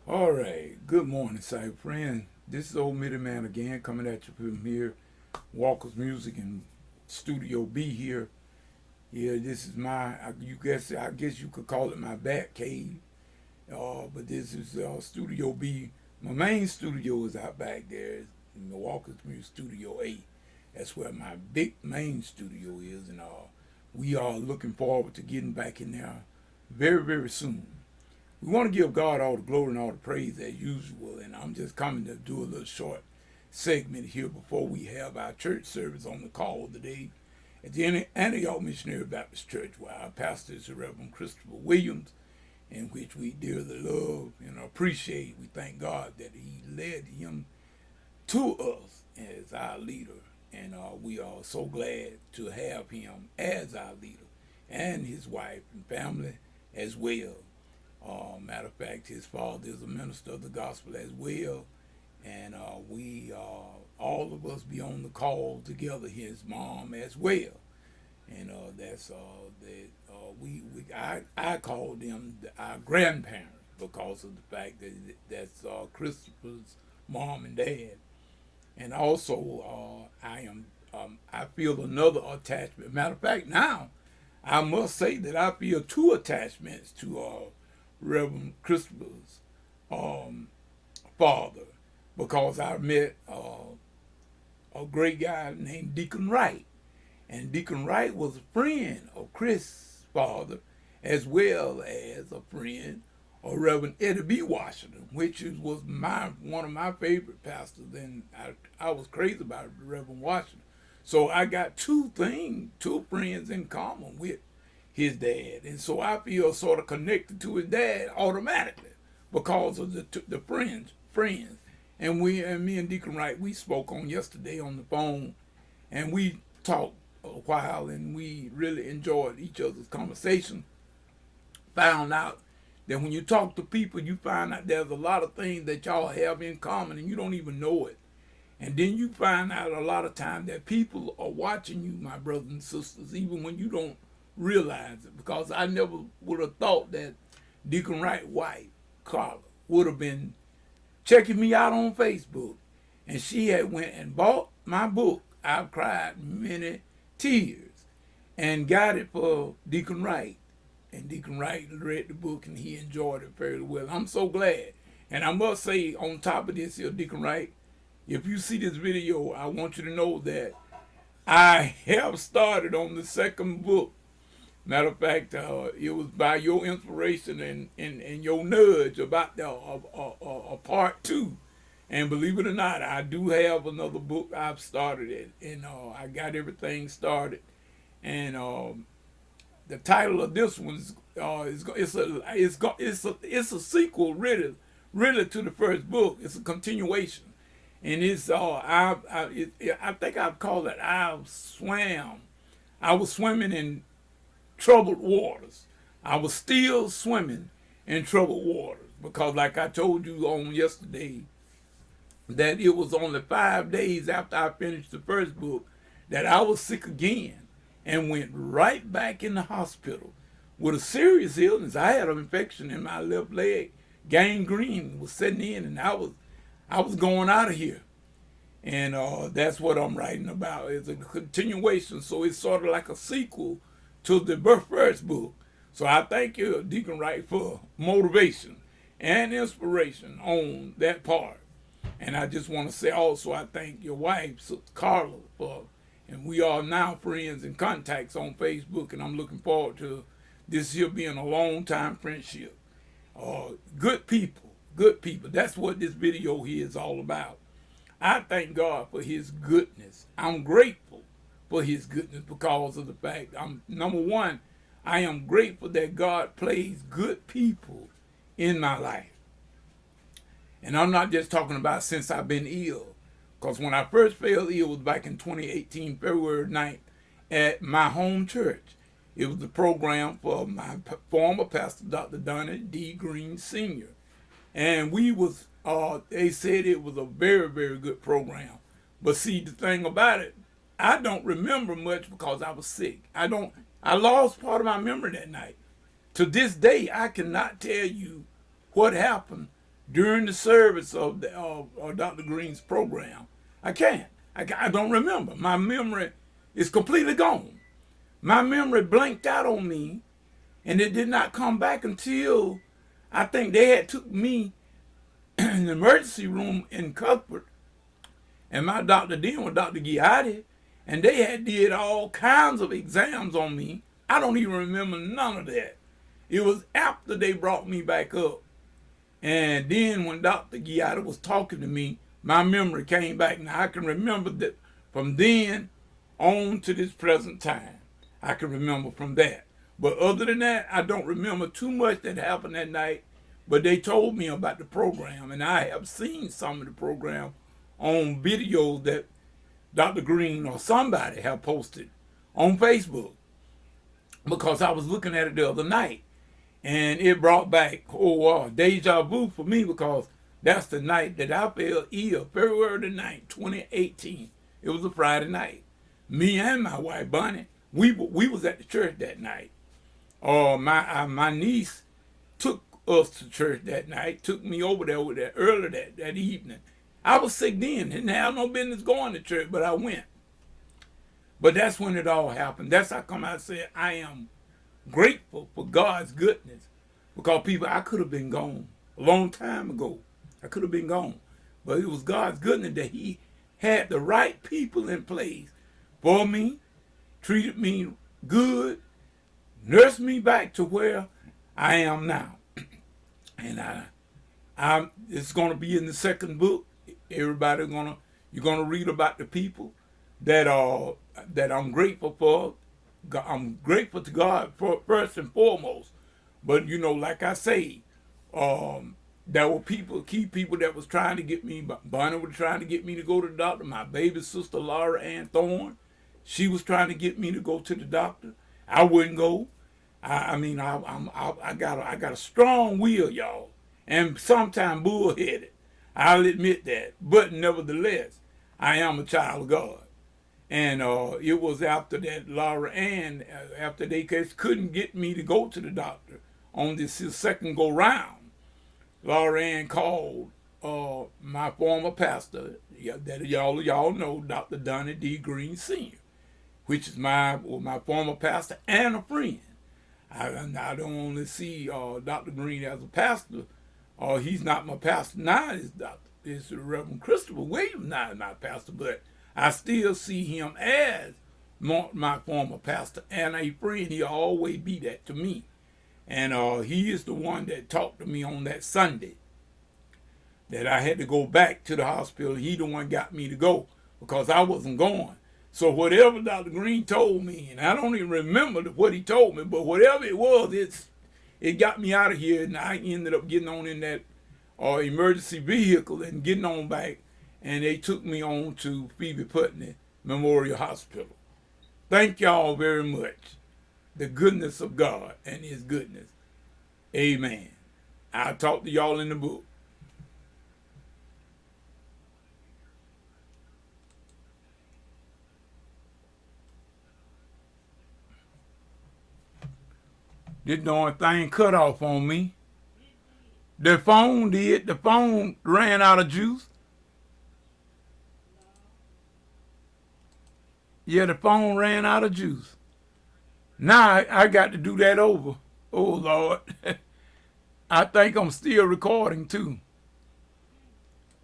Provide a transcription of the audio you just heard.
All right. Good morning, Cyber friend. This is Old Mitty Man again, coming at you from here, Walker's Music and Studio B here. Yeah, this is I guess you could call it my bat cave. But this is Studio B. My main studio is out back there, in the Walker's Music Studio A. That's where my big main studio is, and we are looking forward to getting back in there very, very soon. We want to give God all the glory and all the praise as usual, and I'm just coming to do a little short segment here before we have our church service on the call today at the Antioch Missionary Baptist Church, where our pastor is the Reverend Christopher Williams, in which we dearly love and appreciate. We thank God that He led him to us as our leader, and we are so glad to have him as our leader and his wife and family as well. Matter of fact, his father is a minister of the gospel as well, and we all of us be on the call together. His mom as well, and that's that I call them our grandparents because of the fact that that's Christopher's mom and dad, and also I feel another attachment. Matter of fact, now I must say that I feel two attachments to Reverend Christopher's um, father because I met a great guy named Deacon Wright. And Deacon Wright was a friend of Chris' father as well as a friend of Reverend Eddie B. Washington, which was one of my favorite pastors. And I was crazy about Reverend Washington. So I got two friends in common with his dad, and so I feel sort of connected to his dad automatically because of the friends. And me and Deacon Wright, we spoke on yesterday on the phone, and we talked a while, and we really enjoyed each other's conversation. Found out that when you talk to people, you find out there's a lot of things that y'all have in common, and you don't even know it. And then you find out a lot of times that people are watching you, my brothers and sisters, even when you don't realize it. Because I never would have thought that Deacon Wright wife, Carla, would have been checking me out on Facebook. And she had went and bought my book, I've Cried Many Tears, and got it for Deacon Wright. And Deacon Wright read the book and he enjoyed it fairly well. I'm so glad. And I must say, on top of this here, Deacon Wright, if you see this video, I want you to know that I have started on the second book. Matter of fact, it was by your inspiration and your nudge about the part two. And believe it or not, I do have another book I've started it, and I got everything started. And the title of this one it's a sequel really to the first book. It's a continuation, and it's I think I've called it I swam. I was swimming in troubled waters. I was still swimming in troubled waters because, like I told you on yesterday, that it was only 5 days after I finished the first book that I was sick again and went right back in the hospital with a serious illness. I had an infection in my left leg, gangrene was setting in, and I was going out of here. And that's what I'm writing about. It's a continuation, so it's sort of like a sequel to the first book. So I thank you, Deacon Wright, for motivation and inspiration on that part. And I just want to say also, I thank your wife, Sister Carla, for, and we are now friends and contacts on Facebook, and I'm looking forward to this here being a long time friendship. Good people, good people. That's what this video here is all about. I thank God for His goodness. I'm grateful for His goodness because of the fact I'm number one. I am grateful that God plays good people in my life. And I'm not just talking about since I've been ill. Because when I first fell ill was back in 2018, February 9th, at my home church. It was the program for my former pastor, Dr. Donnie D. Green Sr. And they said it was a very, very good program. But see, the thing about it, I don't remember much because I was sick. I lost part of my memory that night. To this day, I cannot tell you what happened during the service of Dr. Green's program. I can't. I don't remember. My memory is completely gone. My memory blanked out on me, and it did not come back until I think they had took me in the emergency room in Cuthbert, and my doctor then was Dr. Giotti, and they had did all kinds of exams on me. I don't even remember none of that. It was after they brought me back up. And then when Dr. Giotti was talking to me, my memory came back. Now I can remember that from then on to this present time. I can remember from that. But other than that, I don't remember too much that happened that night. But they told me about the program, and I have seen some of the program on videos that Dr. Green or somebody have posted on Facebook, because I was looking at it the other night, and it brought back deja vu for me, because that's the night that I fell ill, February the 9th, 2018. It was a Friday night. Me and my wife Bonnie, we was at the church that night. My niece took us to church that night, took me over there early that evening. I was sick then, didn't have no business going to church, but I went. But that's when it all happened. That's how come I said I am grateful for God's goodness. Because people, I could have been gone a long time ago. I could have been gone. But it was God's goodness that he had the right people in place for me, treated me good, nursed me back to where I am now. And it's going to be in the second book. You're gonna read about the people that I'm grateful for. I'm grateful to God for first and foremost. But like I say, there were key people that was trying to get me. Bonnie was trying to get me to go to the doctor. My baby sister Laura Ann Thorne, she was trying to get me to go to the doctor. I wouldn't go. I got a strong will, y'all, and sometimes bullheaded. I'll admit that. But nevertheless, I am a child of God. And it was after that Laura Ann, after they couldn't get me to go to the doctor on this second go round, Laura Ann called my former pastor, that y'all know, Dr. Donnie D. Green Sr., which is my former pastor and a friend. I don't only see Dr. Green as a pastor. He's not my pastor now. It's the Reverend Christopher Williams now is my pastor, but I still see him as my former pastor and a friend. He'll always be that to me. And he is the one that talked to me on that Sunday that I had to go back to the hospital. He the one got me to go because I wasn't going. So whatever Dr. Green told me, and I don't even remember what he told me, but whatever it was, it got me out of here, and I ended up getting on in that emergency vehicle and getting on back, and they took me on to Phoebe Putney Memorial Hospital. Thank y'all very much. The goodness of God and his goodness. Amen. I'll talk to y'all in the book. This darn thing cut off on me. The phone did. The phone ran out of juice. Yeah, the phone ran out of juice. Now I got to do that over. Oh, Lord. I think I'm still recording, too.